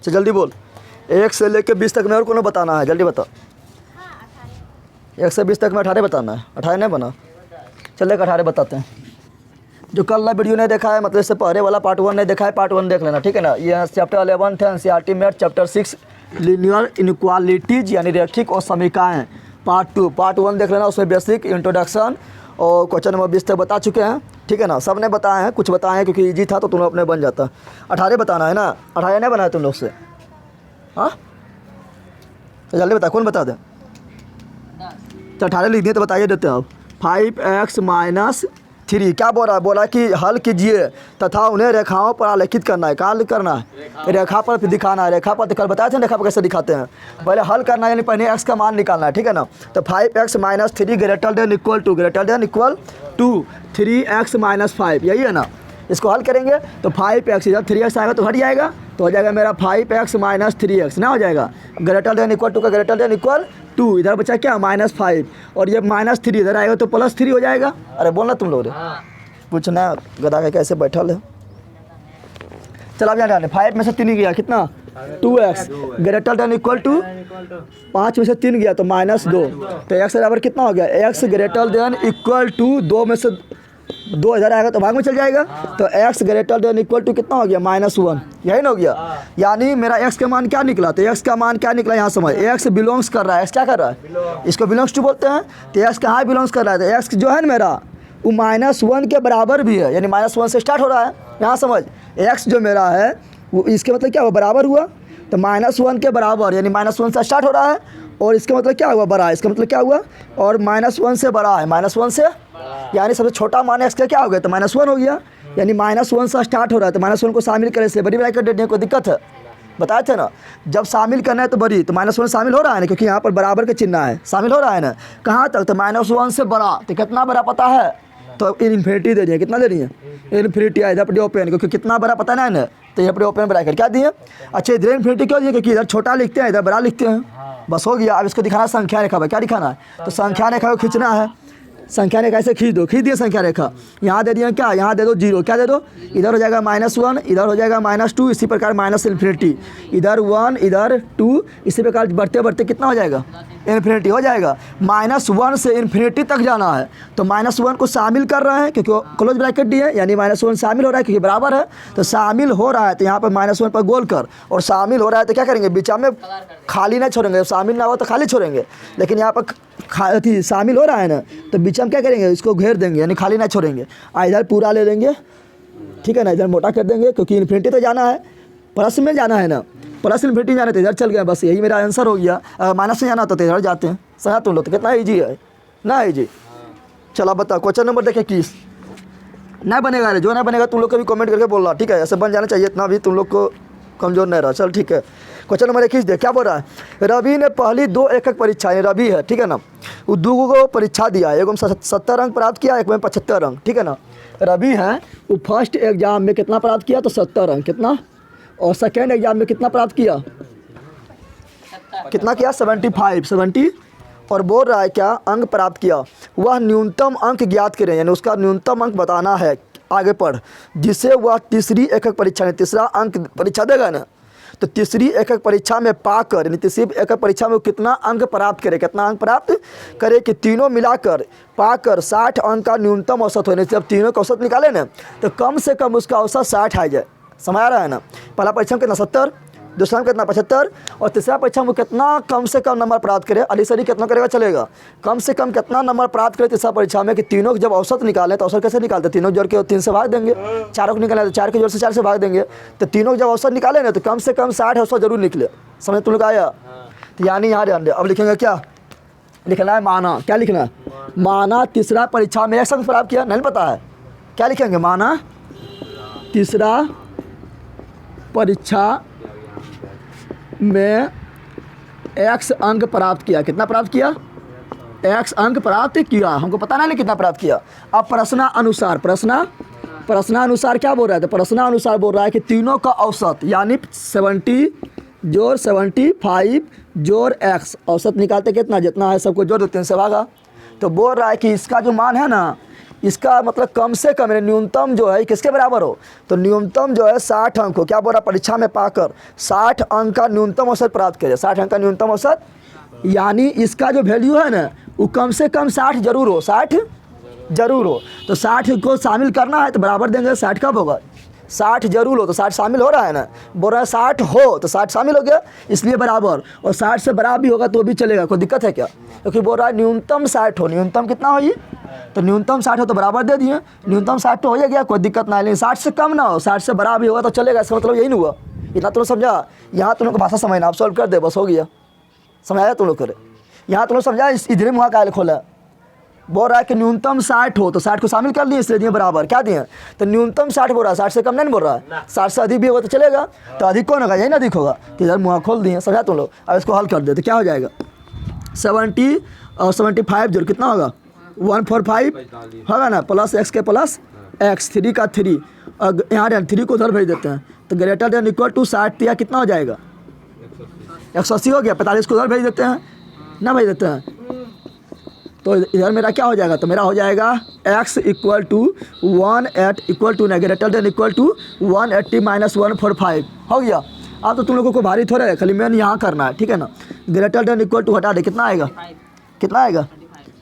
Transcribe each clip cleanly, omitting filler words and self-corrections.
चल जल्दी बोल। 1 से लेकर 20 तक में और कोनो बताना है, जल्दी बता। 1 से 20 तक में 18 बताना है। 18 नहीं बना, चल एक 18 बताते हैं। जो कल ना वीडियो नहीं देखा है, मतलब इससे पहले वाला पार्ट 1 नहीं देखा है, पार्ट 1 देख लेना, ठीक है ना। ये चैप्टर 11 थे NCERT math, chapter 6 linear inequalities यानी रैखिक और समीकरण, पार्ट 2। पार्ट 1 देख लेना, उसमें बेसिक इंट्रोडक्शन और क्वेश्चन नंबर 20 तक बता चुके हैं, ठीक है ना। सब ने बताए हैं, कुछ बताए हैं क्योंकि ईजी था तो तुम लोग अपने बन जाता। 18 बताना है ना, 18 नहीं बनाया तुम लोग से, हाँ जल्दी बता, कौन बता दे। तो 18 लिख दिए तो बताइए देते हैं अब। 5x - 3 क्या बोल रहा है, बोला कि हल कीजिए तथा उन्हें रेखाओं पर आलेखित करना है। कहाँ करना है, रेखा पर दिखाना है। रेखा पर तो कल बताए थे रेखा पर कैसे दिखाते हैं। पहले हल करना है, यानी पहले x का मान निकालना है, ठीक है ना। तो 5x - 3 greater than equal to 3x - 5, यही है ना। इसको हल करेंगे तो 5x, जब 3x आएगा तो हट जाएगा, तो हो जाएगा मेरा 5x - 3x ना, हो जाएगा ग्रेटर देन इक्वल टू का ग्रेटर देन इक्वल टू, इधर बचा क्या -5, और ये -3 इधर आएगा तो +3 हो जाएगा। अरे बोलना तुम लोग रे, पूछना गधा के कैसे बैठल है। चलो अब यहाँ 5 में से 3 गया, कितना 2x greater than equal to 5 में से 3 गया तो -2, तो x बराबर कितना हो गया, x greater than equal to 2 में से 2 इधर आएगा तो भाग में चल जाएगा, तो x greater than equal to कितना हो गया -1, यही ना हो गया। यानी मेरा x का मान क्या निकला, तो x का मान क्या निकला यहाँ समझ, x बिलोंग्स कर रहा है, x क्या कर रहा है, इसको बिलोंग्स टू बोलते हैं। तो x कहाँ बिलोंग्स कर रहा है, तो x जो है ना मेरा वो -1 के बराबर भी है, यानी -1 से स्टार्ट हो रहा है। यहाँ समझ, x जो मेरा है वो इसके मतलब क्या हुआ, बराबर हुआ, तो -1 के बराबर यानी -1 से स्टार्ट हो रहा है, और इसका मतलब क्या हुआ, बड़ा है, इसका मतलब क्या हुआ, और -1 से बड़ा है, -1 से यानी सबसे छोटा मान x का क्या हो गया, तो -1 हो गया, यानी -1 से स्टार्ट हो रहा है, तो -1 को शामिल करने से बड़ी ब्रैकेट देने को दिक्कत है, बताए थे ना। जब शामिल करना है तो बड़ी, तो -1 शामिल हो रहा है ना, क्योंकि यहाँ पर बराबर का चिन्ह है, शामिल हो रहा है ना। कहाँ तक, तो -1 से बड़ा, तो कितना बड़ा पता है, तो इन्फिनिटी दे दिए, कितना दे दिए, इन्फिनिटी है, इधर पर ओपन, क्योंकि कितना बड़ा पता नहीं है ना, तो यहाँ पर ओपन ब्रैकेट क्या दिए। अच्छा इधर इन्फिनिटी क्यों दिए, क्योंकि इधर छोटा लिखते हैं, इधर बड़ा लिखते हैं, बस हो गया। अब इसको दिखाना संख्या रेखा पर, क्या दिखाना है, तो संख्या रेखा को खींचना है। संख्या रेखा ऐसे खींच दो, खींच दिए संख्या रेखा, यहाँ दे दिया क्या, यहाँ दे दो 0, क्या दे दो, इधर हो जाएगा -1, इधर हो जाएगा -2, इसी प्रकार -इन्फिनिटी, इधर 1 इधर 2, इसी प्रकार बढ़ते बढ़ते कितना हो जाएगा, इन्फिनिटी हो जाएगा। -1 से इन्फिनिटी तक जाना है, तो -1 को शामिल कर रहे हैं क्योंकि क्लोज ब्रैकेट दी है, यानी -1 शामिल हो रहा है क्योंकि बराबर है, तो शामिल हो रहा है, तो यहाँ पर -1 पर गोल कर, और शामिल हो रहा है तो क्या करेंगे, बीच में खाली नहीं छोड़ेंगे, शामिल ना हो तो खाली छोड़ेंगे, लेकिन यहाँ पर शामिल हो रहा है ना, तो बीच में क्या करेंगे, इसको घेर देंगे, यानी खाली नहीं छोड़ेंगे, इधर पूरा ले लेंगे, ठीक है ना, इधर मोटा कर देंगे, क्योंकि इन्फिनिटी तो जाना है, प्लस में जाना है ना, प्लस इन्फिनिटी जाना, तो इधर चल गया, बस यही मेरा आंसर हो गया। माइनस में जाना होता तो इधर जाते हैं, सही तुम लोग, तो कितना ईजी है ना, ईजी। चलो बताओ क्वेश्चन नंबर देखिए 21, नहीं बनेगा रे, जो नहीं बनेगा तुम लोग को भी कमेंट करके बोलना, ठीक है, ऐसे बन जाना चाहिए, इतना भी तुम लोग को कमजोर नहीं रहा। चल ठीक है, क्वेश्चन नंबर 21 देख क्या बोल रहा है। रवि ने पहली 2 एकक परीक्षा, रवि है, ठीक है ना, वो 2 को परीक्षा दिया, एक में 70 अंक प्राप्त किया, एक में 75 अंक, ठीक है ना। रवि है वो फर्स्ट एग्जाम में कितना प्राप्त किया, तो 70 अंक, कितना, और सेकेंड एग्जाम में कितना प्राप्त किया, कितना किया, 70, और बोल रहा है क्या अंक प्राप्त किया, वह न्यूनतम अंक ज्ञात करें, यानी उसका न्यूनतम अंक बताना है, आगे पढ़, जिसे वह तीसरी एकक परीक्षा में, तीसरा अंक परीक्षा देगा ना, तो तीसरी एकक परीक्षा में पाकर, यानी तीसरी एकक परीक्षा में वो कितना अंक प्राप्त करे, कितना अंक प्राप्त करे, कि तीनों मिलाकर पाकर 60 अंक का न्यूनतम औसत होने से, जब तीनों का औसत निकाले ना, तो कम से कम उसका औसत 60 आ जाए, समझ आ रहा है ना। पहला परीक्षा में कितना 70, दूसरा में कितना 75, और तीसरा परीक्षा में कितना कम से कम नंबर प्राप्त करे, अलीसरी कितना करेगा चलेगा, कम से कम कितना नंबर प्राप्त करे तीसरा परीक्षा में, कि तीनों जब औसत निकालें तो औसत कैसे निकालते, तीनों जोड़ के 3 से भाग देंगे, चारों को निकालें तो 4 के जोड़ से 4 से भाग देंगे, तो तीनों जब औसत निकाले ना तो कम से कम 60 औसत जरूर निकले, समझ तुम लोग आया। तो यानी यहाँ ध्यान दे, अब लिखेंगे क्या, लिखना है माना, क्या लिखना है, माना तीसरा परीक्षा में 1 अंक प्राप्त किया, नहीं पता है क्या लिखेंगे, माना तीसरा परीक्षा में x अंक प्राप्त किया, कितना प्राप्त किया, x अंक प्राप्त किया, हमको पता नहीं कितना प्राप्त किया। अब प्रश्नानुसार, प्रश्नानुसार क्या बोल रहा है, तो प्रश्नानुसार बोल रहा है कि तीनों का औसत, यानी 70 जोड़ 75 जोड़ x, औसत निकालते कितना, जितना है सबको जोड़ दो 3 से भागा, तो बोल रहा है कि इसका जो मान है ना, इसका मतलब कम से कम न्यूनतम जो है किसके बराबर हो, तो न्यूनतम जो है 60 अंक हो। क्या बोल रहा, परीक्षा में पाकर 60 अंक का न्यूनतम औसत प्राप्त करे, 60 अंक का न्यूनतम औसत, यानी इसका जो वैल्यू है ना वो कम से कम 60 जरूर हो, 60 जरूर हो। तो 60 को शामिल करना है तो बराबर देंगे, 60 कब होगा, 60 जरूर हो, तो 60 शामिल हो रहा है ना, बोल रहा है 60 हो तो 60 शामिल हो गया, इसलिए बराबर। और 60 से बड़ा भी होगा तो भी चलेगा, कोई दिक्कत है क्या, क्योंकि बोल रहा है न्यूनतम 60 हो, न्यूनतम कितना हो ये, तो न्यूनतम 60 हो तो बराबर दे दिए, न्यूनतम 60 तो हो गया, कोई दिक्कत ना है। लेकिन 60 से कम ना हो, 60 से बड़ा भी होगा तो चलेगा, इसका मतलब यही नहीं हुआ। इतना तुम समझा, यहाँ तुम लोग को भाषा समझना, आप सॉल्व कर दे बस हो गया, समझाया तुम लोग करे, यहाँ तुम लोग समझा, इधर वहाँ का खोला। बोल रहा है कि न्यूनतम 60 हो तो 60 को शामिल कर लिए, इसलिए दिए बराबर, क्या दिए, तो न्यूनतम 60 बोल रहा है, 60 से कम नहीं बोल रहा है, 60 से अधिक भी होगा तो चलेगा, तो अधिक कौन होगा, यही ना अधिक होगा, तो इधर मुँह खोल दिए, समझा तुम लोग। अब इसको हल कर दे तो क्या हो जाएगा, 70 और 75 जोड़ कितना होगा, 145 होगा ना, प्लस x के प्लस x, 3 का 3, और यहाँ 3 को उधर भेज देते हैं, तो ग्रेटर देन इक्वल टू 60 दिया, कितना हो जाएगा, 180 हो गया, 45 को उधर भेज देते हैं ना, भेज देते हैं, तो इधर मेरा क्या हो जाएगा, तो मेरा हो जाएगा x equal to 180 equal to greater than equal to 180 minus 145 हो गया। अब तो तुम लोगों को भारी थोड़ा है, खाली मैंने यहाँ करना है, ठीक है ना, ग्रेटर देन इक्वल टू हटा दे, कितना आएगा, कितना आएगा,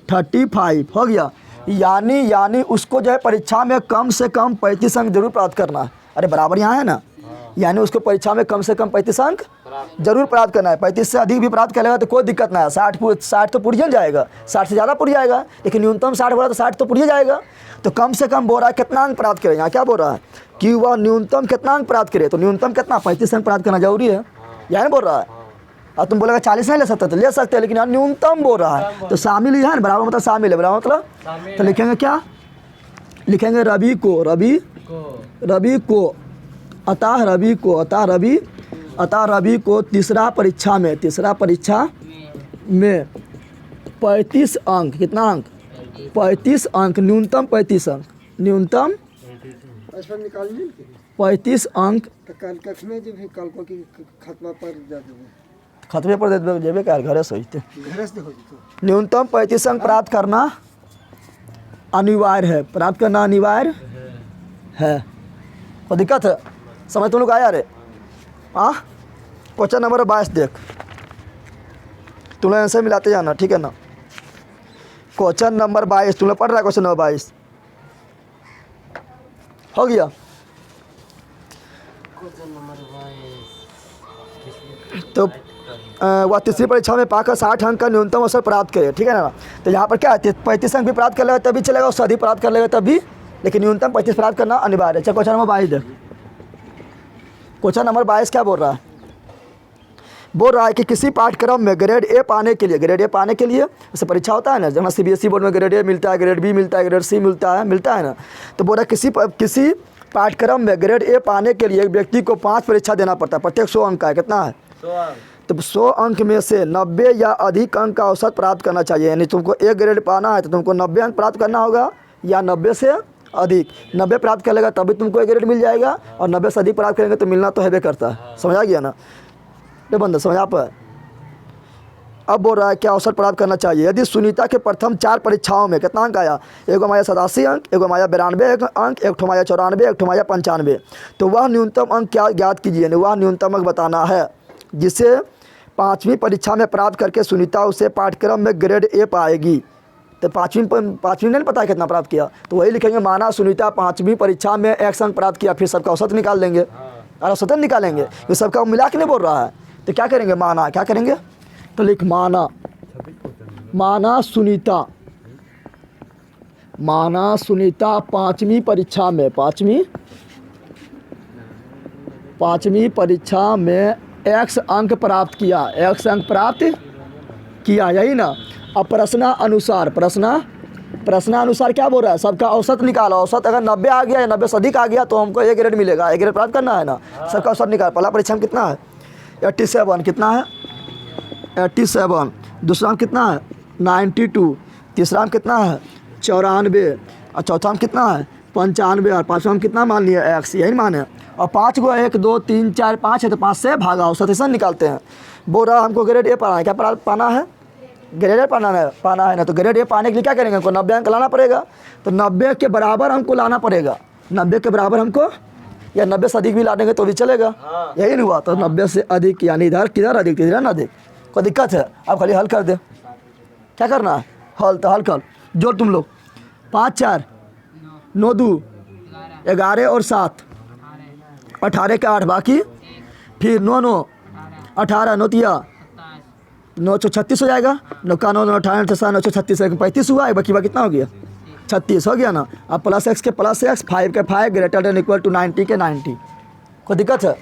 35 हो गया। यानी उसको जो है परीक्षा में कम से कम 35 अंक जरूर प्राप्त करना है। अरे बराबर यहाँ है ना, यानी उसको परीक्षा में कम से कम 35 अंक जरूर प्राप्त करना है। 35 से अधिक भी प्राप्त करेगा तो कोई दिक्कत ना है, 60 तो पुड़ जाएगा, 60 से ज़्यादा पुड़ जाएगा, लेकिन न्यूनतम 60 बोला तो 60 तो पुड़ जाएगा। तो कम से कम बोल रहा है कितना अंक प्राप्त करे, यहाँ क्या बोल रहा है कि वह न्यूनतम कितना अंक प्राप्त करे, तो न्यूनतम कितना 35 अंक प्राप्त करना जरूरी है, यही बोल रहा है। और तुम बोलेगा 40 नहीं ले सकते, तो ले सकते हैं, लेकिन यहाँ न्यूनतम बोल रहा है, तो शामिल ही है ना, बराबर मतलब शामिल है, बराबर मतलब, तो लिखेंगे क्या, लिखेंगे रवि को अतः रवि को तीसरा परीक्षा में 35 अंक, कितना अंक, 35 अंक, न्यूनतम 35 अंक, न्यूनतम 35 अंक, खतवे पर दे जेबे का घरे सोचते, न्यूनतम 35 अंक प्राप्त करना अनिवार्य है, प्राप्त करना अनिवार्य है। कोई दिक्कत है, समझ तुम लोग आया रे, हाँ। क्वेश्चन नंबर 22 देख, तुम लोग आंसर मिलाते जाना, ठीक है ना। क्वेश्चन नंबर 22 तुम लोग पढ़ रहा है, क्वेश्चन नंबर 22 हो गया। तो वह तीसरी परीक्षा में पाकर 60 अंक का न्यूनतम अवसर प्राप्त करे, ठीक है ना। तो यहाँ पर क्या है, 35 अंक भी प्राप्त कर लेगा तभी चलेगा, उससे अधिक प्राप्त कर लेगा तभी, लेकिन न्यूनतम 35 प्राप्त करना अनिवार्य है। चलो क्वेश्चन नंबर 22 देख, क्वेश्चन नंबर 22 क्या बोल रहा है, बोल रहा है कि किसी पाठ्यक्रम में ग्रेड ए पाने के लिए, जैसे परीक्षा होता है ना, जहाँ CBSE बोर्ड में ग्रेड ए मिलता है, ग्रेड बी मिलता है, ग्रेड सी मिलता है ना, तो बोल रहा है किसी पाठ्यक्रम में ग्रेड ए पाने के लिए एक व्यक्ति को 5 परीक्षा देना पड़ता है, प्रत्येक 100 अंक का है, कितना है 100 अंक। तो 100 अंक में से 90 या अधिक अंक का औसत प्राप्त करना चाहिए, यानी तुमको एक ग्रेड पाना है तो तुमको 90 अंक प्राप्त करना होगा, या 90 से अधिक, 90 प्राप्त कर लेगा तभी तुमको एक ग्रेड मिल जाएगा, और 90 से अधिक प्राप्त करेंगे तो मिलना तो है करता है, समझा गया ना, ये बंदा समझा पर। अब बोल रहा है क्या अवसर प्राप्त करना चाहिए, यदि सुनीता के प्रथम 4 परीक्षाओं में कितना अंक आया, एक माया 87 अंक, एक माया 92 अंक, एक माया 94, एक माया 95, तो वह न्यूनतम अंक क्या ज्ञात कीजिए, वह न्यूनतम अंक बताना है जिसे 5वीं परीक्षा में प्राप्त करके सुनीता उसे पाठ्यक्रम में ग्रेड ए पाएगी। तो पाँचवीं नहीं पता है कितना प्राप्त किया, तो वही लिखेंगे, माना सुनीता 5वीं परीक्षा में x अंक प्राप्त किया, फिर सबका औसत निकाल लेंगे, और औसत निकालेंगे, ये सबका मिला के नहीं बोल रहा है, तो क्या करेंगे, माना, क्या करेंगे, तो लिख माना सुनीता 5वीं परीक्षा में x अंक प्राप्त किया, यही ना। अब प्रश्नानुसार क्या बोल रहा है, सबका औसत निकालो, औसत अगर 90 आ गया या 90 से अधिक आ गया तो हमको एक ग्रेड मिलेगा, एक ग्रेड प्राप्त करना है ना, सबका औसत निकाल। पहला परीक्षा में कितना है 87, कितना है 87, दूसरा में कितना है 92, तीसरा में कितना है 94, और चौथा में कितना है 95, और पाँचवा में कितना मान लिया x, यही मान है। और 5 को 1 2 3 4 5 है, तो 5 से भागा औसत ऐसा निकालते हैं। बोल रहा हमको ग्रेड ए पाना है, क्या पाना है ग्रेड ए पाना है ना, तो ग्रेड ए पाने के लिए क्या करेंगे, हमको 90 अंक लाना पड़ेगा। तो 90 के बराबर हमको लाना पड़ेगा, 90 के बराबर हमको, या 90 से अधिक भी ला देंगे तो भी चलेगा। यही नहीं हुआ, तो 90 से अधिक यानी इधर किधर अधिक, इधर ना अधिक। कोई दिक्कत है, आप खाली हल कर दे। क्या करना है, हल। तो हल कर, जोड़ तुम लोग। 5 4 9 2 11 और 7 18 के 8 बाकी, फिर 9 9 18 9 3 936 हो जाएगा। 9 का 9 18 936 35 हुआ है, बाकी कितना हो गया 36 हो गया ना। अब प्लस एक्स के प्लस एक्स, 5 के 5 ग्रेटर देन इक्वल टू 90 के 90। कोई दिक्कत है?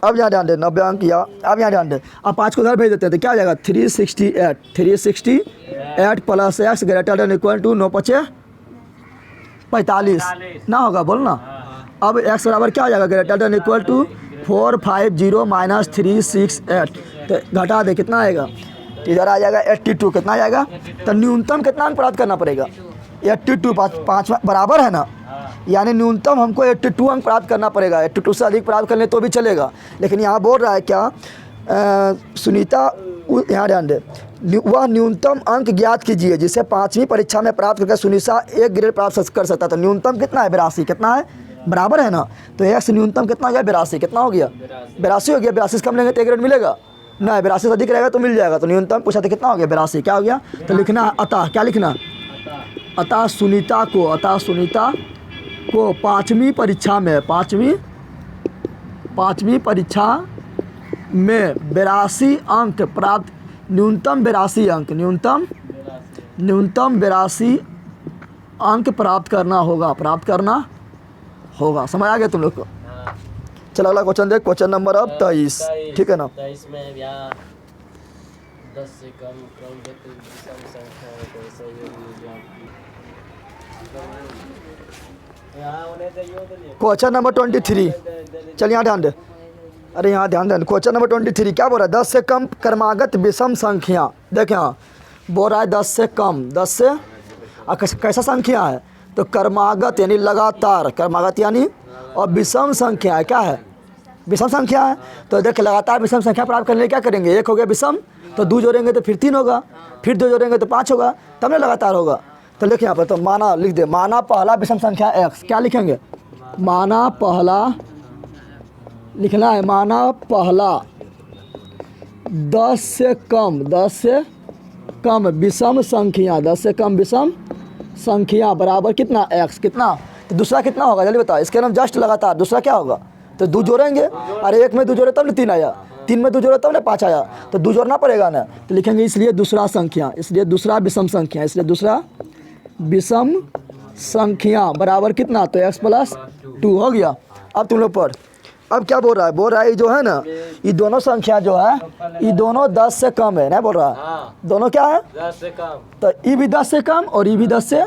अब यहाँ ध्यान दे, 90 अंक किया। अब यहाँ ध्यान दे, अब 5 को उधर भेज देते हैं तो क्या हो जाएगा 368 plus x greater than equal to 9 5 45 ना होगा, बोल ना। अब एक्स बराबर क्या हो जाएगा, greater than equal to 450 minus 368, तो घटा दे कितना आएगा, तो इधर आ जाएगा 82। कितना आ जाएगा, तो न्यूनतम कितना अंक प्राप्त करना पड़ेगा 82, 5 बराबर है ना, यानी न्यूनतम हमको 82 अंक प्राप्त करना पड़ेगा। 82 से अधिक प्राप्त करने तो भी चलेगा, लेकिन यहाँ बोल रहा है क्या, सुनीता, यहाँ ध्यान दे, वह न्यूनतम अंक ज्ञात कीजिए जिसे 5वीं परीक्षा में प्राप्त करके सुनीता 1 ग्रेड प्राप्त कर सकता। तो न्यूनतम कितना है 82, कितना है बराबर है ना, तो एक्स न्यूनतम कितना हो गया 82, कितना हो गया 82 हो गया। 82 से कम लेंगे तो 1 ग्रेड मिलेगा ना, 82 से अधिक रहेगा तो मिल जाएगा। तो न्यूनतम पूछा था कितना हो गया 82, क्या हो गया, तो लिखना अतः, क्या लिखना, अतः सुनीता को 5वीं परीक्षा में 5वीं परीक्षा में 82 अंक प्राप्त, न्यूनतम 82 अंक, न्यूनतम 82 अंक प्राप्त करना होगा। समझ आ गया तुम लोग को? चलो अगला क्वेश्चन देख, क्वेश्चन नंबर अब 23, ठीक है ना। 23 में यहाँ 10 से कम क्रमगत विषम संख्या है, तो ऐसा योग लीजिए आपकी। क्वेश्चन नंबर 23, चल यहाँ ध्यान दे, अरे यहाँ ध्यान दे। क्वेश्चन नंबर 23 क्या बोल रहा है, 10 से कम क्रमागत विषम संख्या। देखें यहाँ बोल रहा है 10 से कम, 10 से कैसा संख्या है, तो क्रमागत यानी लगातार, क्रमागत यानी, और विषम संख्या है, क्या है विषम संख्या है। तो देख लगातार विषम संख्या प्राप्त करने के लिए क्या करेंगे, 1 हो गया विषम, तो 2 जोड़ेंगे तो फिर 3 होगा, फिर 2 जोड़ेंगे तो 5 होगा, तब ना लगातार होगा। तो लिख यहाँ पर, तो माना लिख दे, माना पहला विषम संख्या x, क्या लिखेंगे, माना पहला लिखना है, माना पहला 10 से कम विषम संख्या, 10 से कम विषम संख्या बराबर कितना x, कितना, तो दूसरा कितना होगा जल्दी बताओ, इसके नाम जस्ट लगातार। दूसरा क्या होगा, तो 2 जोड़ेंगे, अरे 1 में 2 जोड़े तब ना 3 आया, 3 में 2 जोड़े तब ना 5 आया, तो 2 जोड़ना पड़ेगा ना, तो लिखेंगे इसलिए दूसरा संख्या, इसलिए दूसरा विषम संख्या, इसलिए दूसरा विषम संख्या बराबर कितना, तो x प्लस 2 हो गया। अब तुम लोग पढ़, अब क्या बोल रहा है, बोल रहा है ये जो है ना, ये दोनों संख्या जो है, ये दोनों 10 से कम है ना, बोल रहा है दोनों क्या है 10 से कम, तो ये भी 10 से कम और ये भी 10 से,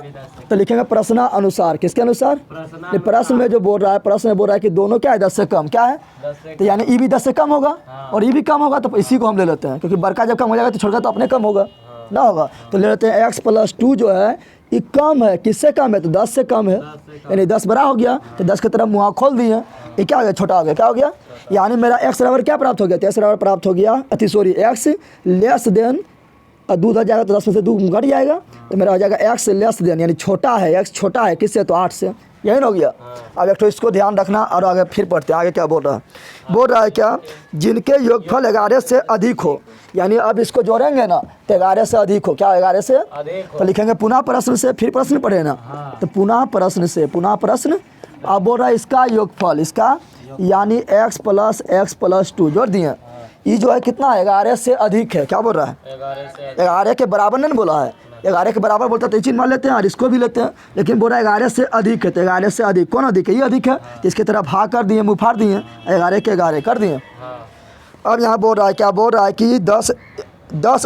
तो लिखेंगे प्रश्न अनुसार, किसके अनुसार, ये प्रश्न में जो बोल रहा है, प्रश्न में बोल रहा है कि दोनों क्या है 10 से कम, क्या है, तो यानी ये भी 10 से कम होगा और ये भी कम होगा, तो इसी को हम ले लेते हैं, क्योंकि बड़का जब कम हो जाएगा तो छोटा तो अपने कम होगा ना होगा। तो ले लेते हैं x प्लस 2 जो है ये कम है, किससे कम है, तो 10 से कम है, यानी 10 बड़ा हो गया, तो 10 की तरफ मुँह खोल दिए, ये क्या हो गया छोटा हो गया, क्या हो गया, यानी मेरा x बराबर क्या प्राप्त हो गया, तो x बराबर प्राप्त हो गया, x लेस देन, दूध आ जाएगा तो 10 में से 2 घट जाएगा, तो मेरा हो जाएगा x लेस देन, यानी छोटा है, x छोटा है किससे, तो 8 से, यही ना हो गया। अब एक तो इसको ध्यान रखना और आगे फिर पढ़ते हैं, आगे क्या बोल रहा है, बोल रहा है क्या, जिनके योगफल 11 से अधिक हो, यानी अब इसको जोड़ेंगे ना तो 11 से अधिक हो, क्या 11 से, तो लिखेंगे पुनः प्रश्न से, फिर प्रश्न पढ़े ना, तो पुनः प्रश्न से, पुनः प्रश्न। अब बोल रहा है इसका योगफल, इसका यानी x प्लस 2 जोड़ दिए, ये जो है कितना 11 से अधिक है, क्या बोल रहा है 11 के बराबर नहीं बोला है, 11 के बराबर बोलता तो ये चीज मान लेते हैं और इसको भी लेते हैं, लेकिन बोल रहा है 11 से अधिक है, तो 11 से अधिक कौन अधिक है, ये अधिक है, तो इसकी तरफ हाँ कर दिए, मुँह फाड़ दिए, 11 के 11 कर दिए। अब यहाँ बोल रहा है क्या, बोल रहा है कि 10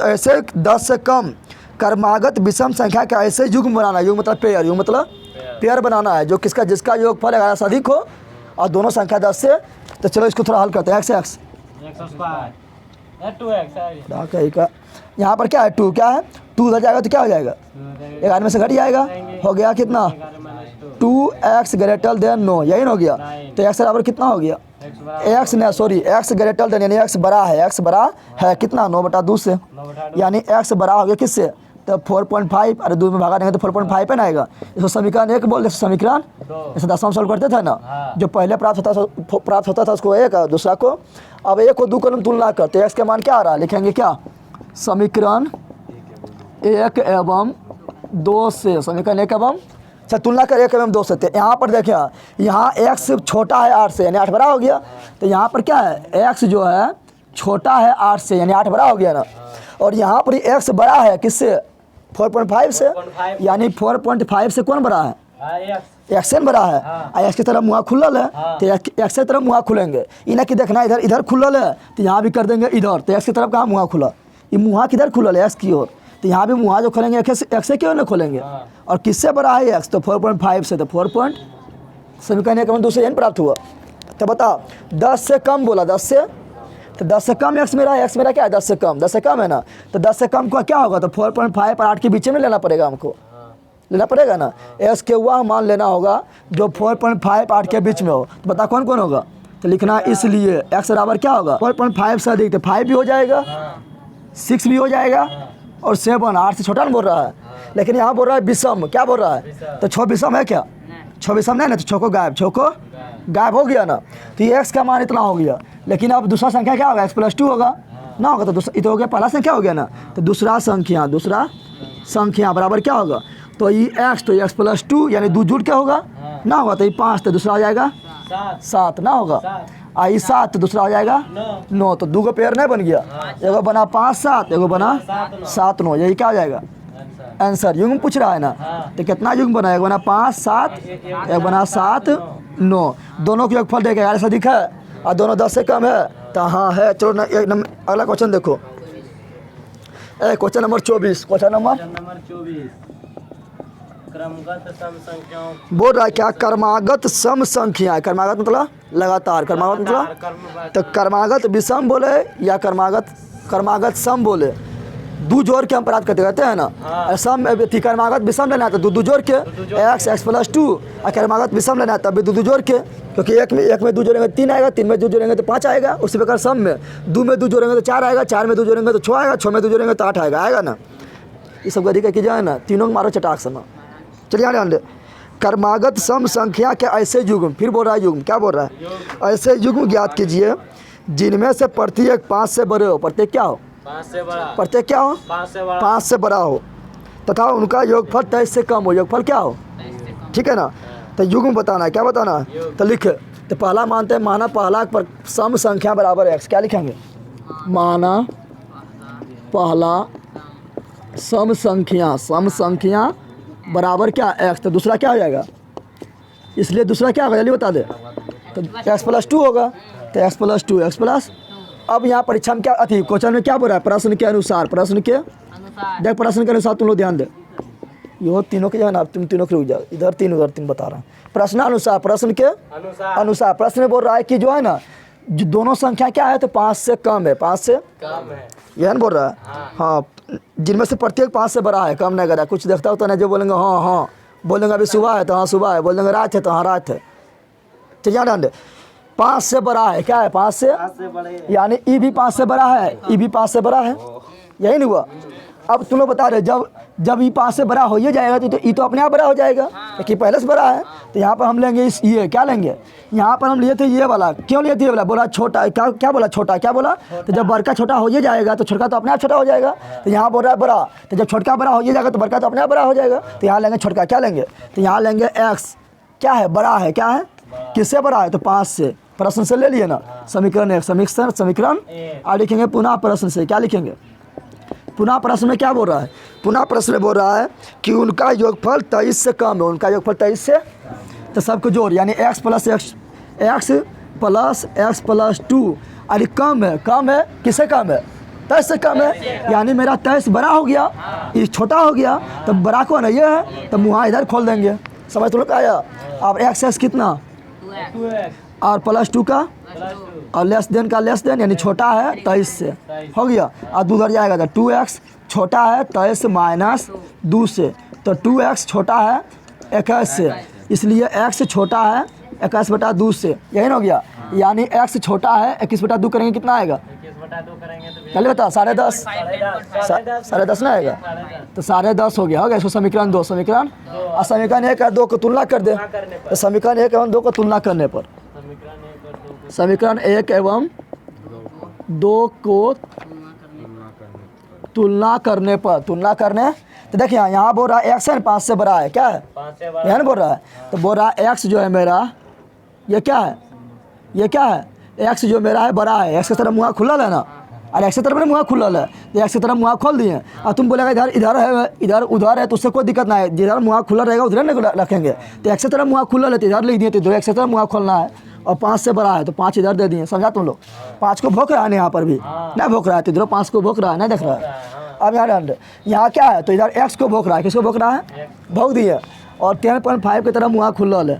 ऐसे 10 से कम क्रमागत विषम संख्या का ऐसे युग्म बनाना, युग्म मतलब पेयर, युग्म मतलब पेयर बनाना है जो किसका, जिसका योगफल 11 से अधिक हो और दोनों संख्या 10 से, तो चलो इसको थोड़ा हल करते हैं, x यहाँ पर क्या है 2, क्या है 2 उधर जाएगा तो क्या हो जाएगा 11 में से घट जाएगा, हो गया कितना 2x ग्रेटर देन 9, यही ना हो गया, तो x बराबर कितना हो गया एक्स बराबर एक्स नहीं सॉरी एक्स ग्रेटर देन यानी एक्स बड़ा है, एक्स बड़ा है कितना 9/2 से, 9/2 यानी एक्स बड़ा हो गया किससे तो 4.5, अरे 2 में भागा देंगे तो 4.5 पे ना आएगा। इसको समीकरण 1 बोल, जैसे समीकरण 2 जैसे 10 सॉल्व करते थे ना, हाँ। जो पहले प्राप्त होता था उसको 1 और दूसरा को, अब 1 को 2 कलम तुलना करते एक्स का मान क्या आ रहा है, लिखेंगे क्या समीकरण 1 एवं 2 से, समीकरण 1 एवं अच्छा तुलना कर 1 एवं 2 से। तो यहाँ पर देखें यहाँ एक्स छोटा है 8 से यानी 8 बड़ा हो गया, तो यहाँ पर क्या है एक्स जो है छोटा है 8 से यानी 8 बड़ा हो गया ना, और यहाँ पर एक्स बड़ा है किससे 4.5 से, 4.5 यानी 4.5 से कौन बड़ा है एक्स एक्स एन बड़ा है, हाँ। एक्स की तरफ मुँह खुलल है हाँ। तो एक्स की तरफ मुँह खुलेंगे, इन्हें कि देखना इधर इधर खुलल है तो यहाँ भी कर देंगे इधर, तो एक्स की तरफ कहाँ मुँह खुला, ये मुँह किधर खुलल है एक्स की ओर, तो यहाँ भी मुँह जो खोलेंगे एक्स की ओर ना खोलेंगे, हाँ। और किससे बड़ा है एक्स तो 4.5 से, तो 4 समीकरण 1 एवं 2 से एन प्राप्त हुआ। तो बताओ 10 से कम बोला 10 से, तो 10 से कम एक्स मेरा है, एक्स मेरा क्या है 10 से कम, 10 से कम है ना, तो 10 से कम का क्या होगा तो 4.5 और 8 के बीच में लेना पड़ेगा हमको, लेना पड़ेगा ना, एक्स के वह मान लेना होगा जो 4.5 8 के बीच में हो, तो बता कौन कौन होगा, तो लिखना इसलिए एक्स बराबर क्या होगा 4.5 से अधिक, तो 5 भी हो जाएगा 6 भी हो जाएगा और 7 8 से छोटा ना बोल रहा है, लेकिन यहाँ बोल रहा है विषम, क्या बोल रहा है तो 6 विषम है क्या, 6 विषम नहीं ना, तो 6 को गायब, 6 को गायब हो गया ना, तो ये एक्स का मान इतना हो गया, लेकिन अब दूसरा संख्या क्या होगा x+2 होगा ना, होगा तो दूसरा ये तो हो गया पहला संख्या हो गया ना, तो दूसरा संख्या बराबर क्या होगा तो ये x तो x+2 यानी 2 जुड़ के होगा ना, होगा तो ये 5 तो दूसरा हो जाएगा 7 ना होगा, आई 7 तो दूसरा हो जाएगा 9, तो 2 को पेयर नहीं बन गया, एगो बना 5 7 एगो बना 7 9, यही क्या हो जाएगा आंसर। युग्म पूछ रहा है ना, तो कितना युग्म बना, एक बना 5 7 एक बना 7 9, दोनों का योगफल देगा 11 से अधिक है और दोनों 10 से कम है, तो हाँ है। चलो ना अगला क्वेश्चन देखो, क्वेश्चन नंबर 24, क्वेश्चन नंबर 24 क्रमगत सम संख्याओं बोल रहा है क्या क्रमागत सम संख्या, क्रमागत मतलब लगातार, क्रमागत मतलब तो क्रमागत विषम बोले या क्रमागत सम बोले, 2 जोड़ के हम प्राप्त करते रहते हैं ना, और सम क्रमागत विषम लेना है तो 2 जोड़ के x+2, और क्रमागत विषम लेना है तब भी 2 जोड़ के, क्योंकि एक में 2 जोड़ेंगे 3 आएगा, 3 में 2 जोड़ेंगे तो 5 आएगा, उसी प्रकार सम में 2 में 2 जोड़ेंगे तो 4 आएगा, 4 में 2 जोड़ेंगे तो 6 आएगा, 6 में 2 जोड़ेंगे तो 8 आएगा ना, ये सब गरी की जाए ना, तीनों को मारो चटाक समा। चलिए ध्यान दे, क्रमागत सम संख्या के ऐसे युग्म, फिर बोल रहा है युग्म, क्या बोल रहा है ऐसे युग्म ज्ञात कीजिए जिनमें से प्रत्येक 5 से बड़े हो, प्रत्येक क्या हो 5 से बड़ा, प्रत्येक क्या हो 5 से बड़ा हो, तथा उनका योगफल 23 से कम हो, योगफल क्या हो ठीक है ना, तो युग्म बताना है, क्या बताना है तो लिखे, तो पहला मानते हैं माना पहला पर सम संख्या बराबर x, क्या लिखेंगे माना पहला सम संख्या बराबर क्या x, तो दूसरा क्या हो जाएगा, इसलिए दूसरा क्या होगा जल्दी बता दे, तो x+2 होगा, तो x+2 अब यहाँ परीक्षा में क्या अति क्वेश्चन में क्या बोल रहा है प्रश्न के अनुसार, देख प्रश्न के अनुसार तुम लोग ध्यान दे, ये तीनों के जो है ना तुम तीनों के रुक जाओ, इधर 3 उधर 3 बता रहा हूँ, प्रश्नानुसार प्रश्न के अनुसार प्रश्न में बोल रहा है कि जो है ना जो दोनों संख्या क्या है तो 5 से कम है, 5 से कम है, यह बोल रहा है हाँ, जिनमें से प्रत्येक 5 से बड़ा है, कम नहीं करा, कुछ देखता होता नहीं जो बोलेंगे हाँ हाँ, बोलेंगे अभी सुबह है तो हाँ सुबह है, बोलेंगे रात है तो हाँ रात है, तो यहाँ ध्यान दे 5 से बड़ा है, क्या है 5 से बड़े यानी ई भी 5 से बड़ा है, ई भी 5 से बड़ा है, यही नहीं हुआ। अब तुम लोग बता रहे जब ई 5 से बड़ा हो ही जाएगा तो ई तो अपने आप बड़ा हो जाएगा, क्योंकि पहले से बड़ा है, तो यहाँ पर हम लेंगे इस ये क्या लेंगे, यहाँ पर हम लिए थे ये वाला, क्यों लिए थे ये वाला, बोला छोटा, क्या बोला छोटा, क्या बोला तो जब बड़का छोटा हो ही जाएगा तो छोटका तो अपने आप छोटा हो जाएगा, तो यहाँ बोल रहा है बड़ा, तो जब छोटका बड़ा हो ही जाएगा तो बड़का तो अपने आप बड़ा हो जाएगा, तो यहाँ लेंगे छोटका, क्या लेंगे तो यहाँ लेंगे x, क्या है बड़ा है, क्या है किससे बड़ा है तो 5 से, प्रश्न से ले लिए ना, समीकरण 1 समीकरण और लिखेंगे पुनः प्रश्न से, क्या लिखेंगे पुनः प्रश्न में क्या बोल रहा है, पुनः प्रश्न में बोल रहा है कि उनका योगफल 23 से कम है, उनका योगफल 23 से, तो सबको जोड़ यानी x प्लस x+2 अरे कम है किससे कम है 23 से कम है, यानी मेरा 23 बड़ा हो गया, ये छोटा हो गया, तो बड़ा कौन है ये है, तो मुँह इधर खोल देंगे, समझ तुम लोग आया। अब x कितना 2x और +2 का और लेस देन यानी छोटा है 23 से, हो गया, और 2 उधर जाएगा तो 2x छोटा है 23 माइनस 2 से, तो 2x छोटा है 21 से, इसलिए x छोटा है 21/2 से, यही ना हो गया। यानी x छोटा है, 21/2 करेंगे कितना आएगा? 21/2 करेंगे तो चलिए बता 10.5, 10.5 ना आएगा, तो 10.5 हो गया इसको समीकरण 2, समीकरण और समीकरण 1 और 2 को तुलना कर दे। तो समीकरण 1 एवं 2 को तुलना करने पर, समीकरण 1 एवं 2 को तुलना करने तो देखिए यहाँ बोल रहा है x है 5 से बड़ा है, क्या है? 5 से बड़ा यहाँ बोल रहा है, तो बोल रहा है x जो है मेरा, ये क्या है? ये क्या है? x जो मेरा है बड़ा है, x की तरफ मुँह खुला है ना, और x की तरफ मुँह खुला है, तो x की तरफ मुँह खोल दिए। और तुम बोलेगा इधर इधर है, इधर उधर है, तो उससे कोई दिक्कत ना है, जिधर मुँह खुला रहेगा उधर नहीं रखेंगे। तो x की तरफ मुँह खुला है तो इधर लिख दिए, तो इधर x की तरफ मुँह खोलना है, और 5 से बड़ा है तो 5 इधर दे दिए। समझा तुम लोग? 5 को भोंक रहा है ना, यहाँ पर भी नहीं भोंक रहा है, तो इधर 5 को भोंक रहा है, नहीं देख रहा है। अब यहाँ क्या है? तो इधर x को भोंक रहा है, किसको भोंक रहा है? भोंक दिए, और 10.5 की तरफ मुँह खुला है,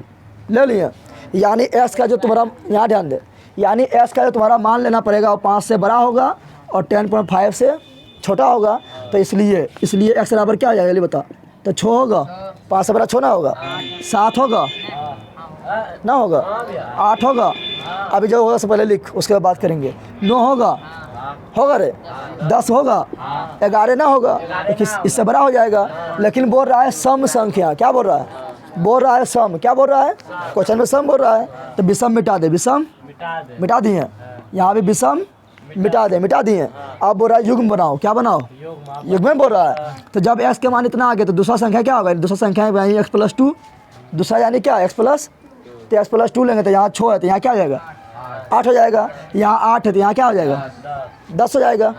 ले लिए। यानी x का जो तुम्हारा, यहाँ ध्यान दे, यानी x का जो तुम्हारा मान लेना पड़ेगा वो 5 से बड़ा होगा और 10.5 से छोटा होगा। तो इसलिए x बराबर क्या हो जाएगा ये बता? तो 6 होगा, 5 से बड़ा 6 ना होगा, 7 होगा ना, होगा 8 होगा, अभी जो होगा से पहले लिख, उसके बाद बात करेंगे। 9 होगा रे, 10 होगा, 11 ना होगा, तो इससे बड़ा हो जाएगा। लेकिन बोल रहा है सम संख्या, क्या बोल रहा है? बोल रहा है सम, क्या बोल रहा है? क्वेश्चन में सम बोल रहा है, तो विषम मिटा दे, विषम मिटा दिए, यहाँ भी विषम मिटा दिए। अब बोल रहा है युग्म बनाओ, क्या बनाओ? युग्म बोल रहा है। तो जब x के मान इतना आ गया तो दूसरा संख्या क्या होगा? दूसरा संख्या है x+2, दूसरा यानी क्या? x+, तो x+2 लेंगे, तो यहाँ 6 है तो यहाँ क्या हो जाएगा? 8 हो जाएगा। यहाँ 8 है तो यहाँ क्या हो जाएगा? 10 हो जाएगा,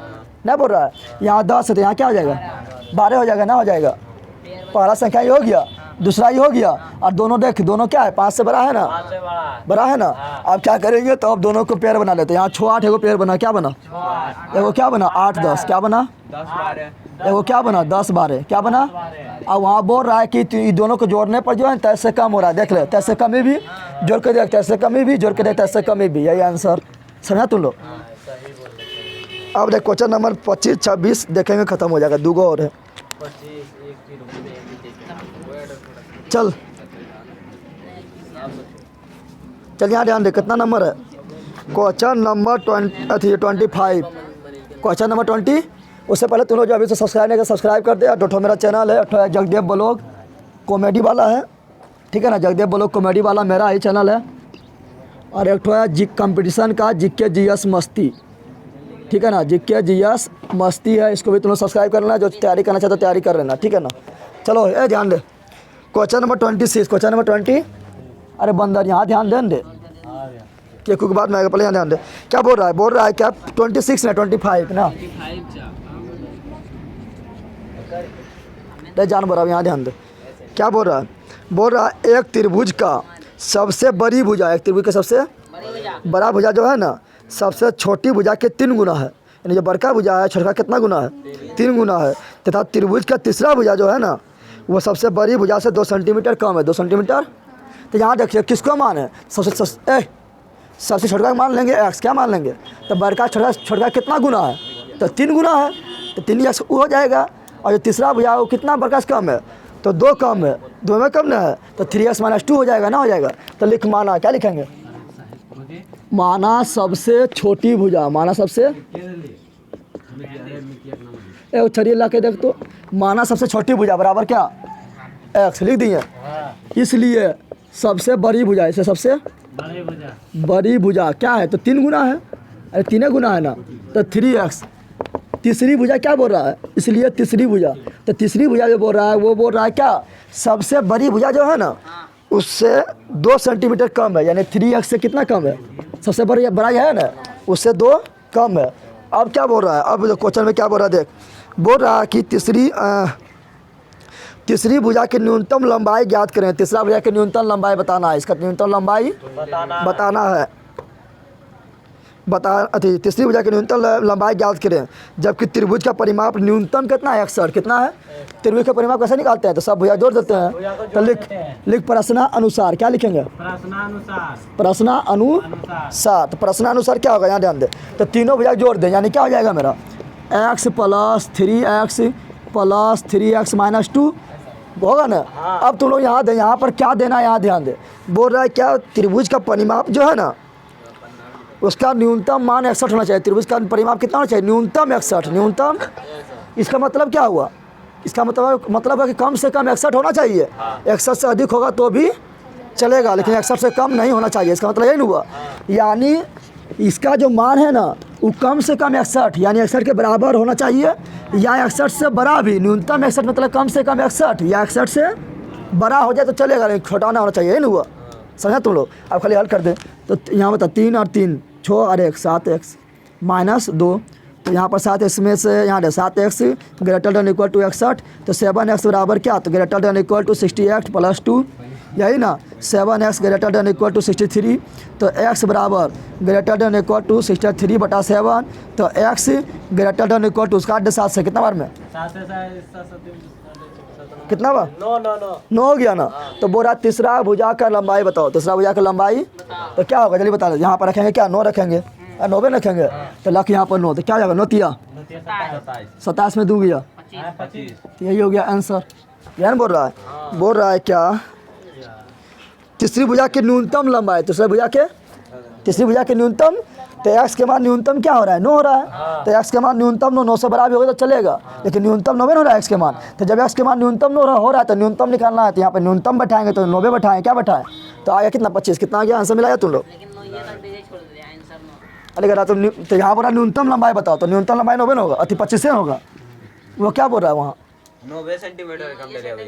नहीं बोल रहा है। यहाँ 10 है तो यहाँ क्या हो जाएगा? 12 हो जाएगा, ना हो जाएगा। पहला संख्या ये हो गया, दूसरा ये हो गया, और दोनों देख, दोनों क्या है? 5 से बड़ा है ना, बड़ा है ना। अब क्या करेंगे? तो अब दोनों को पेयर बना लेते हैं। यहाँ 6 8 एगो पेयर बना, क्या बना? एगो क्या बना? 8 10, क्या बना? एगो क्या बना? 10 12, क्या बना? अब वहाँ बोल रहा है कि दोनों को जोड़ने पर जो है 23 से कम हो रहा है। देख ले, 23 से कमी भी जोड़ के देख, 23 से कमी भी जोड़ के देख, 23 से कमी भी, यही आंसर। समझा तुम लोग? अब देख क्वेश्चन नंबर 25 26 देखेंगे, खत्म हो जाएगा, 2 गो और है। चल यहाँ ध्यान दे, कितना नंबर है? Question number 25, question number 20। उससे पहले तुम लोग जो अभी से सब्सक्राइब नहीं कर, सब्सक्राइब कर दे। और दो मेरा चैनल है, एक जगदेव ब्लॉग कॉमेडी वाला है, ठीक है ना, जगदेव ब्लॉग कॉमेडी वाला मेरा ही चैनल है। और एक है जी कंपटीशन का GK GS मस्ती, ठीक है ना, GK GS मस्ती है, इसको भी तुम लोग सब्सक्राइब कर लेना। जो तैयारी करना चाहते हो तैयारी कर लेना, ठीक है ना। चलो ये ध्यान दे, क्वेश्चन नंबर 26, क्वेश्चन नंबर 20। अरे बंदर यहाँ ध्यान दे कि कुछ बात में आएगा, पहले यहाँ ध्यान दे। क्या बोल रहा है? बोल रहा है क्या 26 ना 25 ना, जानवर। अब यहाँ ध्यान दे, क्या बोल रहा है? बोल रहा है एक त्रिभुज का सबसे बड़ी भुजा, एक त्रिभुज का सबसे बड़ा भुजा जो है ना, सबसे छोटी भुजा के 3 गुना है। यानी जो बड़का भुजा है छोटा कितना गुना है? 3 गुना है। तथा त्रिभुज का तीसरा भुजा जो है ना, वो सबसे बड़ी भुजा से 2 सेंटीमीटर कम है, 2 सेंटीमीटर। तो यहाँ देखिए किसको मान है? सबसे छोटा मान लेंगे x, क्या मान लेंगे? तो बड़का छोटा कितना गुना है? तो 3 गुना है, तो 3x हो जाएगा। और जो तीसरा भुजा है वो कितना बड़का से कम है? तो 2 कम है, 2 में कम ना है, तो 3x - 2 हो जाएगा, ना हो जाएगा। तो लिख माना, क्या लिखेंगे? माना सबसे छोटी भुजा, माना सबसे, छड़ी ला के देख तो, माना सबसे छोटी भुजा बराबर क्या? x लिख दिए। इसलिए सबसे बड़ी भुजा, इसे सबसे बड़ी भुजा क्या है? तो 3 गुना है, अरे 3 गुना है ना, तो 3x। तीसरी भुजा क्या बोल रहा है? इसलिए तीसरी भुजा, तो तीसरी भुजा जो बोल रहा है वो बोल रहा है क्या? सबसे बड़ी भुजा जो है ना उससे 2 सेंटीमीटर कम है, यानी 3x से कितना कम है? सबसे बड़ा है ना, उससे 2 कम है। अब क्या बोल रहा है? अब क्वेश्चन में क्या बोल रहा है देख, बोल रहा है कि तीसरी भुजा की न्यूनतम लंबाई ज्ञात करें। तीसरा भुजा की न्यूनतम लंबाई बताना है, इसका न्यूनतम लंबाई बताना है। तीसरी भुजा की न्यूनतम लंबाई ज्ञात करें, जबकि त्रिभुज का परिमाप न्यूनतम कितना है? 61। कितना है? त्रिभुज का परिमाप कैसे निकालते हैं? तो सब भुजा जोड़ देते हैं। तो लिख प्रश्नानुसार, क्या लिखेंगे? प्रश्नानुसार। तो प्रश्नानुसार क्या होगा? यहाँ ध्यान दे, तो तीनों भुजा जोड़ दें, यानी क्या हो जाएगा मेरा? x + 3x + 3x - 2 होगा ना। अब तुम लोग यहाँ पर क्या देना है? यहाँ ध्यान दे, बोल रहा है क्या, त्रिभुज का परिमाप जो है ना उसका न्यूनतम मान 61 होना चाहिए। त्रिभुज का परिमाप कितना होना चाहिए, न्यूनतम 61, न्यूनतम। इसका मतलब क्या हुआ, इसका मतलब है कि कम से कम 61 होना चाहिए। 61 से अधिक होगा तो भी चलेगा, लेकिन 61 से कम नहीं होना चाहिए। इसका मतलब यही नहीं हुआ, यानी इसका जो मान है ना वो कम से कम 61 यानी 61 के बराबर होना चाहिए, या 61 से बड़ा भी। न्यूनतम 61 मतलब कम से कम 61 या 61 से बड़ा हो जाए तो चलेगा, लेकिन छोटा ना होना चाहिए। यही नहीं हुआ, समझा तुम लोग। अब खाली हल कर दे तो यहाँ बता 3 और 3 6 और 1 7x -2, तो यहाँ पर 7x में से यहाँ 7x greater than equal to 61, तो 7x बराबर क्या, तो ग्रेटर देन इक्वल टू 68 + 2, यही ना। 7x greater than equal to 63, तो x बराबर ग्रेटर देन इक्वल टू 63/7, तो x greater than equal to उसका 7 से कितना बार में, कितना बार, 9 हो गया ना। तो बोला तीसरा भुजा का लंबाई बताओ, तीसरा भुजा का लंबाई तो क्या होगा जल्दी बता दो। यहाँ पर रखेंगे क्या, 9 रखेंगे, 90 रखेंगे, तो लख यहाँ पर 9, तो क्या हो जाएगा 9 तिया 27 में 2 गया, यही हो गया आंसर। यह बोल रहा है, बोल रहा है क्या, तीसरी भुजा की न्यूनतम लंबाई, तीसरी भुजा के न्यूनतम, तो x के मान न्यूनतम क्या हो रहा है, 9 हो रहा है। तो x के मान न्यूनतम 9 से बराबर होगा तो चलेगा, लेकिन न्यूनतम 9 हो रहा है x के मान। तो जब x के मान न्यूनतम 9 हो रहा है तो न्यूनतम निकालना है, तो यहाँ पर न्यूनतम बैठाएंगे तो 90 बैठाएं, क्या बैठाएं, तो आ गया कितना 25, कितना आ गया आंसर मिलाया तुम लोग। अरे करा तो यहाँ पर न्यूनतम लंबाई बताओ, तो न्यूनतम लंबाई 90 होगा, अति 25 से होगा। वो क्या बोल रहा है वहाँ, 90 सेंटीमीटर कम ले रहे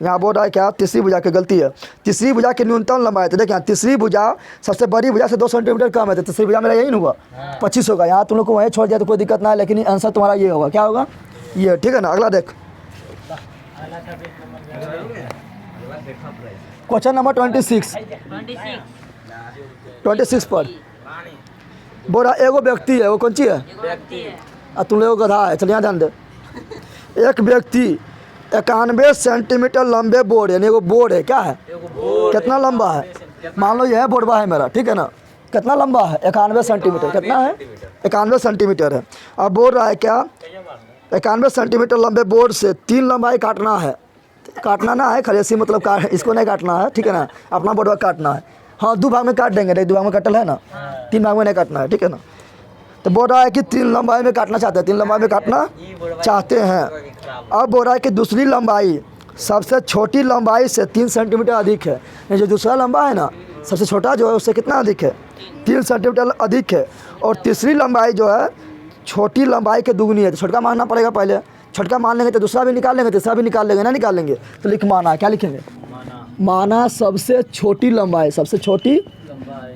यहाँ बोल रहा है क्या, तीसरी भुजा की गलती है। तीसरी भुजा की न्यूनतम लंबाई, तो देखिए यहाँ तीसरी भुजा सबसे बड़ी भुजा से 2 सेंटीमीटर कम है, तो तीसरी भुजा मेरा यही नहीं हुआ 25 होगा। यहाँ तुम लोग को वहीं छोड़ दिया तो कोई दिक्कत ना है, लेकिन आंसर तुम्हारा ये होगा, क्या होगा ये, ठीक है ना। अगला देख, क्वेश्चन नंबर 26 पर बोल रहा एगो व्यक्ति है, वो कौन ची है, तुम लोग गधा है, चल यहाँ ध्यान दे। एक व्यक्ति 91 सेंटीमीटर लंबे बोर्ड, यानी वो बोर्ड है, क्या है, कितना लंबा है, मान लो यह है बोर्डवा है मेरा, ठीक है ना, कितना लंबा है 91 सेंटीमीटर, कितना है 91 सेंटीमीटर है। अब बोल रहा है क्या, 91 सेंटीमीटर लंबे बोर्ड से 3 लंबाई काटना है, काटना ना है खाली ऐसी मतलब इसको नहीं काटना है, ठीक है ना, अपना बोर्डवा काटना है। हाँ 2 भाग में काट देंगे, 2 भाग में कटल है ना, 3 भाग में नहीं काटना है, ठीक है ना। तो बोल रहा है कि 3 लंबाई में काटना चाहते हैं, 3 लंबाई में काटना चाहते हैं। अब बोल रहा है कि दूसरी लंबाई सबसे छोटी लंबाई से 3 सेंटीमीटर अधिक है, ये जो दूसरा लंबा है ना सबसे छोटा जो है उससे कितना अधिक है, 3 सेंटीमीटर अधिक है। और तीसरी लंबाई जो है छोटी लंबाई के दुगनी है, तो छोटका मानना पड़ेगा पहले, छोटका मान लेंगे तो दूसरा भी निकाल लेंगे, तीसरा भी निकाल लेंगे, ना निकाल लेंगे तो लिख माना, क्या लिखेंगे, माना सबसे छोटी लंबाई, सबसे छोटी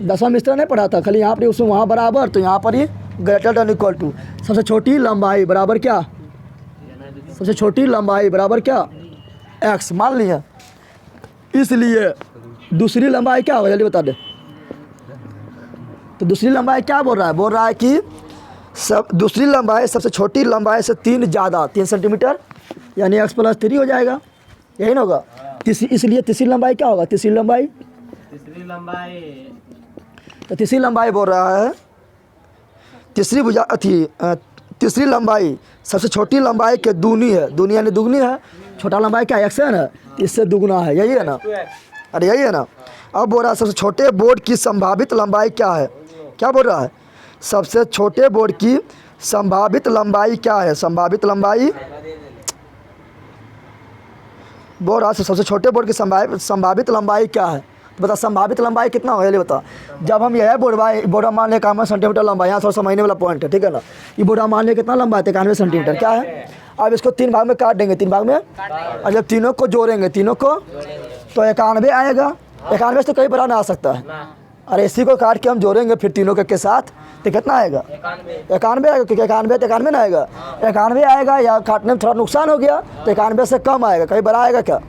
10वां मिस्टर नहीं पढ़ा था, खाली यहाँ पर उसमें वहाँ बराबर, तो यहाँ पर ही ग्रेटर देन इक्वल टू सबसे छोटी लंबाई बराबर क्या, सबसे छोटी लंबाई बराबर क्या, x मान लिया। इसलिए दूसरी लंबाई क्या होगा जल्दी बता दे। तो दूसरी लंबाई क्या बोल रहा है कि दूसरी लंबाई सबसे छोटी लंबाई से 3 ज़्यादा, 3 सेंटीमीटर, यानी x + 3 हो जाएगा, यही ना होगा। इसलिए तीसरी लंबाई क्या होगा, तीसरी लंबाई तो तीसरी लंबाई बोल रहा है, तीसरी भुजा तीसरी लंबाई सबसे छोटी लंबाई के दूनी है, दूनी यानी दुगनी है, छोटा लंबाई क्या x है ना, इससे दुगना है, यही है ना, अरे यही है ना। अब बोल रहा है सबसे छोटे बोर्ड की संभावित लंबाई क्या है, क्या बोल रहा है, सबसे छोटे बोर्ड की संभावित लंबाई क्या है, संभावित लंबाई बोल रहा है सबसे छोटे बोर्ड की संभावित लंबाई क्या है। तो बता संभावित लंबाई कितना होगा, ये बता। जब हम यह बोर्डा मान लें 91 सेंटीमीटर लंबा, यहाँ थोड़ा समझने वाला पॉइंट है, ठीक है ना। ये बोर्डा मान लें कितना लंबा है, 91 सेंटीमीटर, क्या है। अब इसको 3 भाग में काट देंगे, 3 भाग में, और जब तीनों को जोड़ेंगे, तीनों को, तो 91 आएगा। 91 से कई बड़ा ना आ सकता है, और इसी को काट के हम जोड़ेंगे फिर तीनों के साथ, तो कितना आएगा 91 आएगा, क्योंकि 91 ना आएगा, 91 आएगा, या काटने में थोड़ा नुकसान हो गया तो 91 से कम आएगा, कहीं बड़ा आएगा क्या,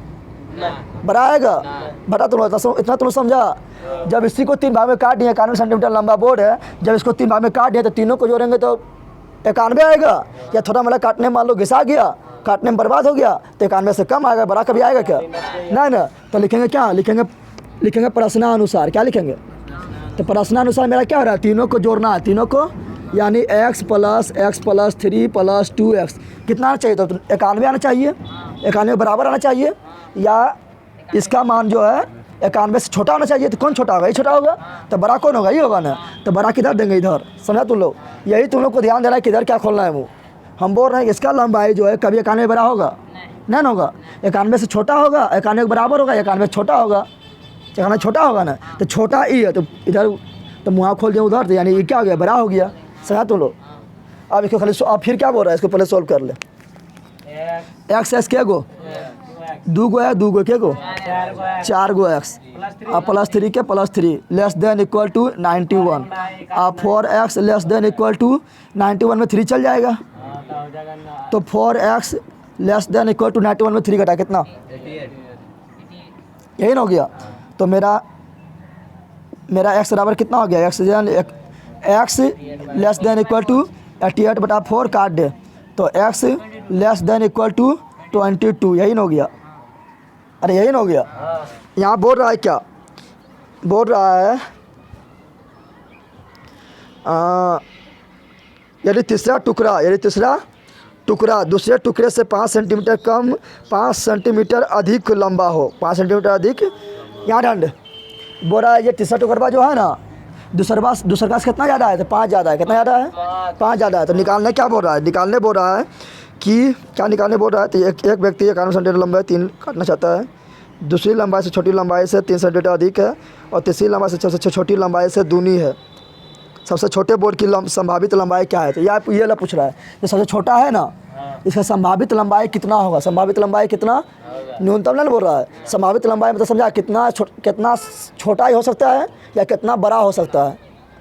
बड़ा आएगा, बड़ा तुम इतना तुम समझा। जब इसी को 3 भाग में काट दिया, 91 सेंटीमीटर लंबा बोर्ड है, जब इसको 3 भाग में काट दिया तो तीनों को जोड़ेंगे तो 91 आएगा, या थोड़ा मतलब काटने मान लो घिसा गया, काटने में बर्बाद हो गया तो 91 से कम आएगा, बड़ा कभी आएगा क्या, ना। तो लिखेंगे क्या, लिखेंगे प्रश्नानुसार, क्या लिखेंगे। तो प्रश्नानुसार मेरा क्या हो रहा है, तीनों को जोड़ना है, तीनों को, यानी x + 3 + 2x कितना आना चाहिए, तो 91 आना चाहिए, 91 बराबर आना चाहिए, या इसका मान जो है 91 से छोटा होना चाहिए, तो कौन छोटा होगा? ये छोटा होगा, तो बड़ा कौन होगा? ये होगा ना। तो बड़ा किधर देंगे? इधर। समझा तुम लोग? यही तुम लोग को ध्यान देना है किधर क्या खोलना है मुँह। हम बोल रहे हैं कि इसका लंबाई जो है कभी 91 बड़ा होगा नहीं होगा, 91 से छोटा होगा, 91 बराबर होगा, 91 छोटा होगा, 91 छोटा होगा ना। तो छोटा ई है तो इधर तो मुँह खोल दिया उधर, तो यानी ये क्या हो गया? बड़ा हो गया। समझा तुम लोग? अब इसको खाली अब फिर क्या बोल रहा है, इसको पहले सोल्व कर ले। एक्स एक्स क्या गो? 2 गो है, 2 गो क्या गो? 4 गो एक्स प्लस 3 के plus 3 less than equal to 91। अब 4x less than equal to 91 में 3 चल जाएगा, तो 4x less than equal to 91 में 3 घटा कितना? 88। यही ना हो गया। तो मेरा x बराबर कितना हो गया? x less than equal to 88/4 काट दे, तो x less than equal to 22। यही ना हो गया? अरे यही ना हो गया? यहाँ बोल रहा है क्या? बोल रहा है यदि तीसरा टुकड़ा दूसरे टुकड़े से 5 सेंटीमीटर कम 5 सेंटीमीटर अधिक लंबा हो, 5 सेंटीमीटर अधिक। यहाँ दंड बोल रहा है ये तीसरा टुकड़ा जो है ना, दूसरा का से कितना ज़्यादा है? तो 5 ज़्यादा है। कितना ज़्यादा है? 5 ज़्यादा है। तो निकालने क्या बोल रहा है? निकालने बोल रहा है कि क्या निकालने बोल रहा है? तो एक व्यक्ति 91 सेंटीमीटर लंबाई 3 काटना चाहता है, दूसरी लंबाई से छोटी लंबाई से 3 सेंटीमीटर अधिक है, और तीसरी लंबाई से सबसे छोटी लंबाई से दूनी है। सबसे छोटे बोर्ड की संभावित लंबाई क्या है? तो ये वाला पूछ रहा है। जो सबसे छोटा है ना, इसका संभावित लंबाई कितना होगा? संभावित लंबाई कितना? न्यूनतम नहीं बोल रहा है, संभावित लंबाई मतलब समझा कितना छोटा ही हो सकता है या कितना बड़ा हो सकता है।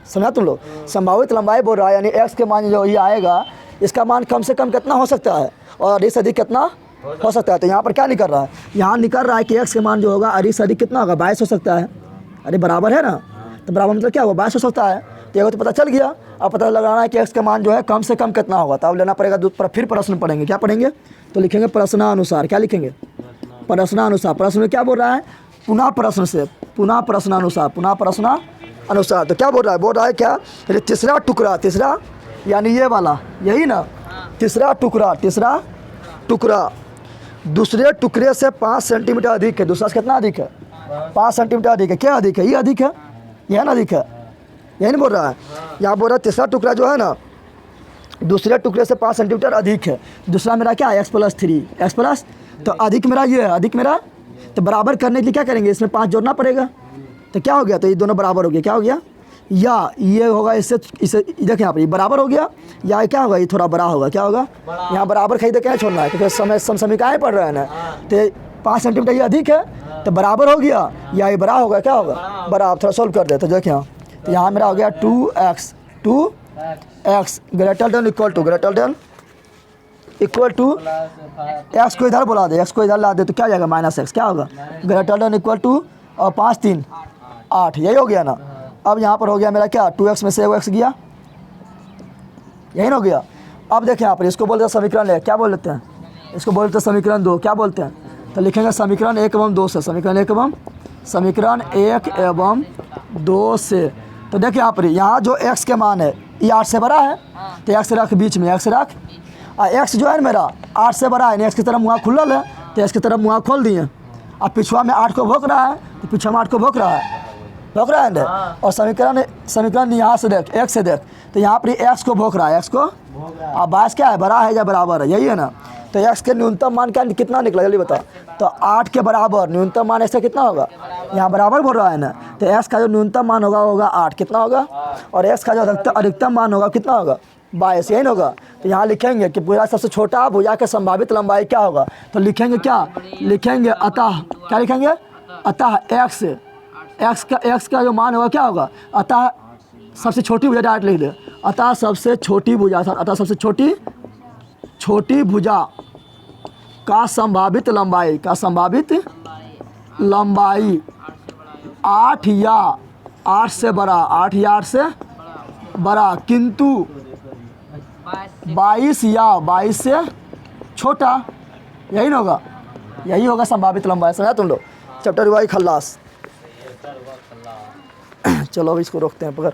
समझा तुम लोग? संभावित लंबाई बोल रहा है, यानी एक्स के मान जो ये आएगा, इसका मान कम से कम कितना हो सकता है और अधिक से अधिक कितना हो सकता है। तो यहाँ पर क्या निकल रहा है? यहाँ निकल रहा है कि एक्स के मान जो होगा अधिक से अधिक कितना होगा? 22 हो सकता है। अरे बराबर है ना, तो बराबर मतलब क्या होगा? 22 हो सकता है। तो ये तो पता चल गया। अब पता लगाना है कि एक्स का मान जो है कम से कम कितना होगा। तो अब लेना पड़ेगा फिर प्रश्न पढ़ेंगे। क्या पढ़ेंगे? तो लिखेंगे प्रश्नानुसार। क्या लिखेंगे? प्रश्नानुसार। प्रश्न में क्या बोल रहा है? पुनः प्रश्नानुसार। तो क्या बोल रहा है? बोल रहा है क्या? तीसरा यानी ये वाला, यही ना, तीसरा टुकड़ा दूसरे टुकड़े से 5 सेंटीमीटर अधिक है। दूसरा से कितना अधिक है? 5 सेंटीमीटर अधिक है। क्या अधिक है? ये अधिक है, यह ना अधिक है, यही नहीं बोल रहा है। यहाँ बोल रहा है तीसरा टुकड़ा जो है ना, दूसरे टुकड़े से 5 सेंटीमीटर अधिक है। दूसरा मेरा क्या है? x + 3 x+, तो अधिक मेरा ये है, अधिक मेरा। तो बराबर करने के लिए क्या करेंगे? इसमें 5 जोड़ना पड़ेगा। तो क्या हो गया? तो ये दोनों बराबर हो गया। क्या हो गया? या ये होगा इसे देखिए यहाँ पर ये बराबर हो गया, या क्या होगा? ये थोड़ा बड़ा होगा। क्या होगा? यहाँ बराबर खरीदे क्या छोड़ना है, क्योंकि समीकरण पढ़ रहे हैं ना। तो 5 सेंटीमीटर ये अधिक है, तो बराबर हो गया, या ये बड़ा होगा। क्या होगा? बड़ा। थोड़ा सोल्व कर दे। तो देखिए यहाँ, तो यहाँ मेरा हो गया 2x greater than equal to x को इधर बुला दे, एक्स को इधर ला दे, तो क्या जाएगा? -x। क्या होगा? ग्रेटर देन इक्वल टू और 5 3 8। यही हो गया ना। अब यहाँ पर हो गया मेरा क्या? 2x में से x गया, यही ना हो गया। अब देखें यहाँ पर इसको बोलते हैं समीकरण 1। क्या बोल लेते हैं? इसको बोलते हैं समीकरण 2। क्या बोलते हैं? तो लिखेंगे समीकरण 1 एवं 2 से। समीकरण 1 एवं 2 से। तो देखिए यहाँ पर यहाँ जो x के मान है ये 8 से बड़ा है, तो x रख बीच में, x रख। और x जो है मेरा 8 से बड़ा है, x की तरफ मुँह खुलल है, तो x की तरफ मुँह खोल दिए। अब पिछुआ में 8 को भोंक रहा है, तो पिछुआ में 8 को भोंक रहा है ना। और समीकरण यहाँ से देख, x से देख, तो यहाँ पर x को भोंक रहा है, x को। अब 22 क्या है? बड़ा है या बराबर है? यही है ना। तो x के न्यूनतम मान क्या कितना निकला? जल्दी बताओ। तो 8 के बराबर न्यूनतम मान x का कितना होगा? यहाँ बराबर बोल रहा है ना। तो x का जो न्यूनतम मान होगा 8। कितना होगा? और x का जो अधिकतम मान होगा कितना होगा? 22। यही होगा। तो यहाँ लिखेंगे कि भुजा सबसे छोटा भुजा के संभावित लंबाई क्या होगा? तो लिखेंगे क्या? लिखेंगे अतः, क्या लिखेंगे? अतः x का जो मान होगा क्या होगा? अतः सबसे छोटी भुजा डायरेक्ट लिख दे। अतः सबसे छोटी भुजा का संभावित लंबाई 8 या 8 से बड़ा किंतु 22 या 22 से छोटा। यही ना होगा? यही होगा संभावित लंबाई। समझा तुम लोग? चैप्टर 1 खल्लास। चलो अब इसको रोकते हैं, पकड़।